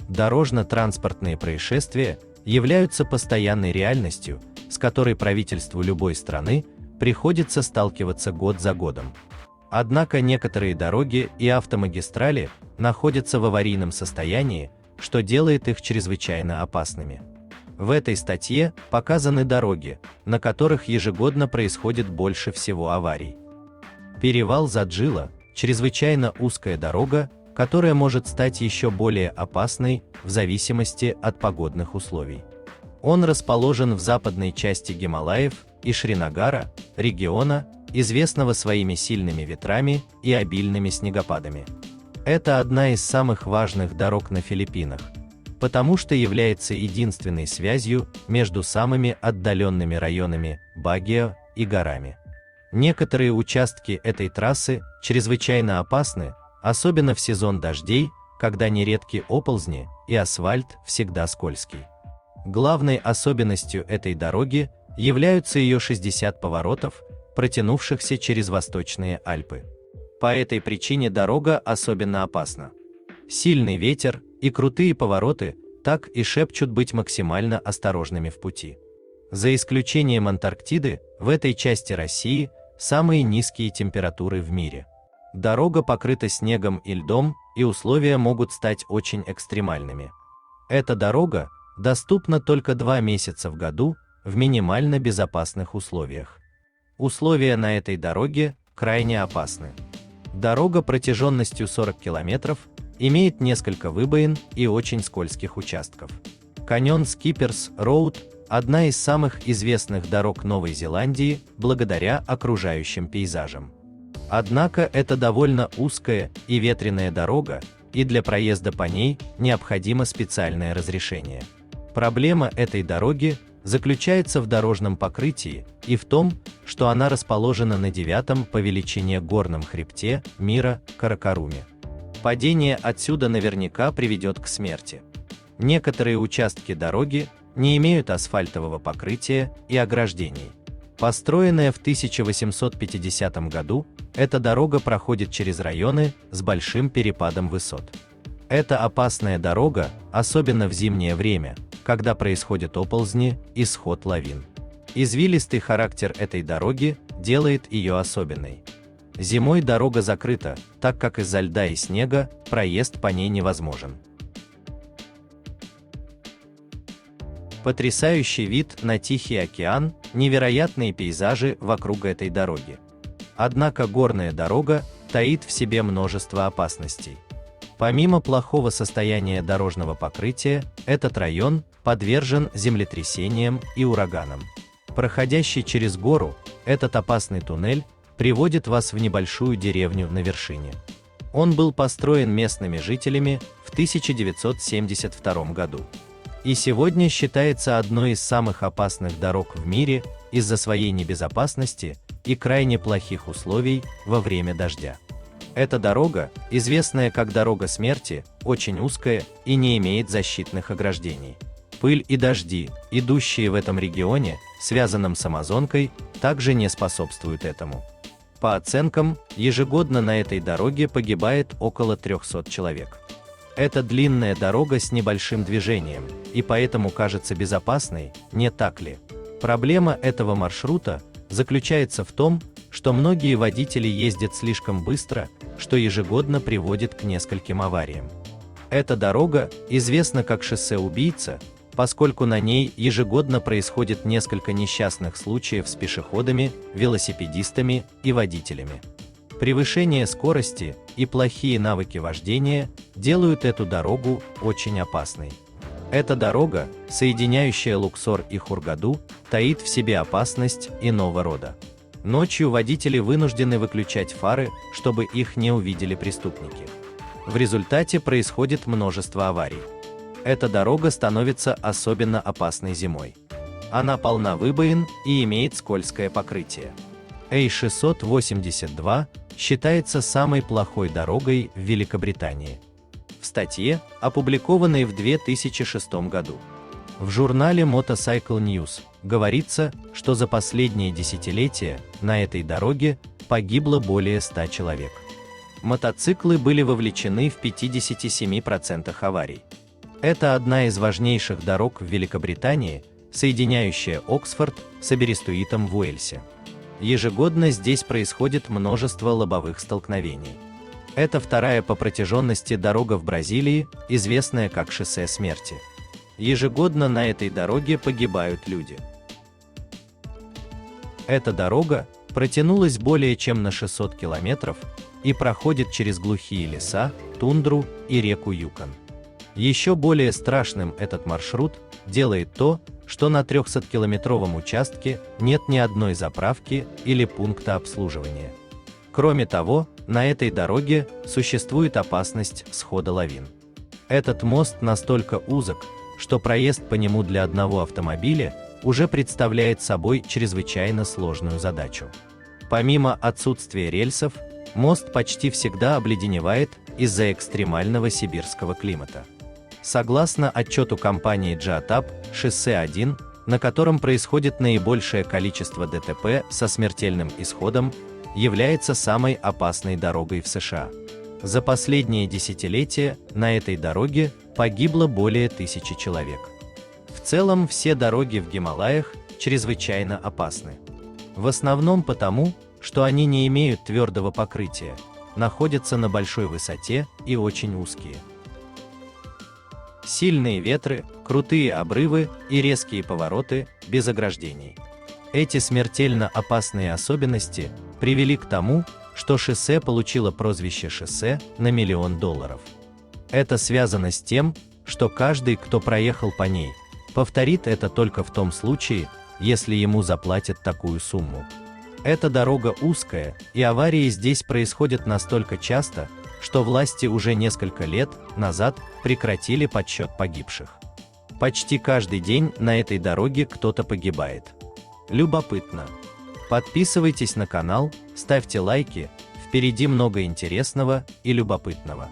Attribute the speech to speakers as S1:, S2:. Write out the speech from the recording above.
S1: Дорожно-транспортные происшествия являются постоянной реальностью, с которой правительству любой страны приходится сталкиваться год за годом. Однако некоторые дороги и автомагистрали находятся в аварийном состоянии, что делает их чрезвычайно опасными. В этой статье показаны дороги, на которых ежегодно происходит больше всего аварий. Перевал Заджило – чрезвычайно узкая дорога, которая может стать еще более опасной в зависимости от погодных условий. Он расположен в западной части Гималаев и Шринагара, региона, известного своими сильными ветрами и обильными снегопадами. Это одна из самых важных дорог на Филиппинах, потому что является единственной связью между самыми отдаленными районами Багио и горами. Некоторые участки этой трассы чрезвычайно опасны, особенно в сезон дождей, когда нередки оползни и асфальт всегда скользкий. Главной особенностью этой дороги являются ее 60 поворотов, протянувшихся через Восточные Альпы. По этой причине дорога особенно опасна. Сильный ветер и крутые повороты так и шепчут быть максимально осторожными в пути. За исключением Антарктиды, в этой части России самые низкие температуры в мире. Дорога покрыта снегом и льдом, и условия могут стать очень экстремальными. Эта дорога доступна только 2 месяца в году в минимально безопасных условиях. Условия на этой дороге крайне опасны. Дорога протяженностью 40 километров имеет несколько выбоин и очень скользких участков. Каньон Скипперс Роуд – одна из самых известных дорог Новой Зеландии благодаря окружающим пейзажам. Однако это довольно узкая и ветреная дорога, и для проезда по ней необходимо специальное разрешение. Проблема этой дороги заключается в дорожном покрытии и в том, что она расположена на 9-м по величине горном хребте мира Каракаруме. Падение отсюда наверняка приведет к смерти. Некоторые участки дороги не имеют асфальтового покрытия и ограждений. Построенная в 1850 году, эта дорога проходит через районы с большим перепадом высот. Это опасная дорога, особенно в зимнее время, когда происходят оползни и сход лавин. Извилистый характер этой дороги делает ее особенной. Зимой дорога закрыта, так как из-за льда и снега проезд по ней невозможен. Потрясающий вид на Тихий океан, невероятные пейзажи вокруг этой дороги. Однако горная дорога таит в себе множество опасностей. Помимо плохого состояния дорожного покрытия, этот район подвержен землетрясениям и ураганам. Проходящий через гору, этот опасный туннель приводит вас в небольшую деревню на вершине. Он был построен местными жителями в 1972 году. И сегодня считается одной из самых опасных дорог в мире из-за своей небезопасности и крайне плохих условий во время дождя. Эта дорога, известная как дорога смерти, очень узкая и не имеет защитных ограждений. Пыль и дожди, идущие в этом регионе, связанном с Амазонкой, также не способствуют этому. По оценкам, ежегодно на этой дороге погибает около 300 человек. Это длинная дорога с небольшим движением, и поэтому кажется безопасной, не так ли? Проблема этого маршрута заключается в том, что многие водители ездят слишком быстро, что ежегодно приводит к нескольким авариям. Эта дорога известна как шоссе-убийца, поскольку на ней ежегодно происходит несколько несчастных случаев с пешеходами, велосипедистами и водителями. Превышение скорости и плохие навыки вождения делают эту дорогу очень опасной. Эта дорога, соединяющая Луксор и Хургаду, таит в себе опасность иного рода. Ночью водители вынуждены выключать фары, чтобы их не увидели преступники. В результате происходит множество аварий. Эта дорога становится особенно опасной зимой. Она полна выбоин и имеет скользкое покрытие. А682 считается самой плохой дорогой в Великобритании. В статье, опубликованной в 2006 году, в журнале Motorcycle News говорится, что за последние десятилетия на этой дороге погибло более 100 человек. Мотоциклы были вовлечены в 57% аварий. Это одна из важнейших дорог в Великобритании, соединяющая Оксфорд с Аберестуитом в Уэльсе. Ежегодно здесь происходит множество лобовых столкновений. Это вторая по протяженности дорога в Бразилии, известная как шоссе смерти. Ежегодно на этой дороге погибают люди. Эта дорога протянулась более чем на 600 километров и проходит через глухие леса, тундру и реку Юкон. Еще более страшным этот маршрут делает то, что на 300-километровом участке нет ни одной заправки или пункта обслуживания. Кроме того, на этой дороге существует опасность схода лавин. Этот мост настолько узок, что проезд по нему для одного автомобиля уже представляет собой чрезвычайно сложную задачу. Помимо отсутствия рельсов, мост почти всегда обледеневает из-за экстремального сибирского климата. Согласно отчету компании GATAP, шоссе 1, на котором происходит наибольшее количество ДТП со смертельным исходом, является самой опасной дорогой в США. За последние десятилетия на этой дороге погибло более 1000 человек. В целом все дороги в Гималаях чрезвычайно опасны. В основном потому, что они не имеют твердого покрытия, находятся на большой высоте и очень узкие. Сильные ветры, крутые обрывы и резкие повороты без ограждений. Эти смертельно опасные особенности привели к тому, что шоссе получило прозвище «шоссе на $1 миллион». Это связано с тем, что каждый, кто проехал по ней, повторит это только в том случае, если ему заплатят такую сумму. Эта дорога узкая, и аварии здесь происходят настолько часто, что власти уже несколько лет назад прекратили подсчет погибших. Почти каждый день на этой дороге кто-то погибает. Любопытно. Подписывайтесь на канал, ставьте лайки, впереди много интересного и любопытного.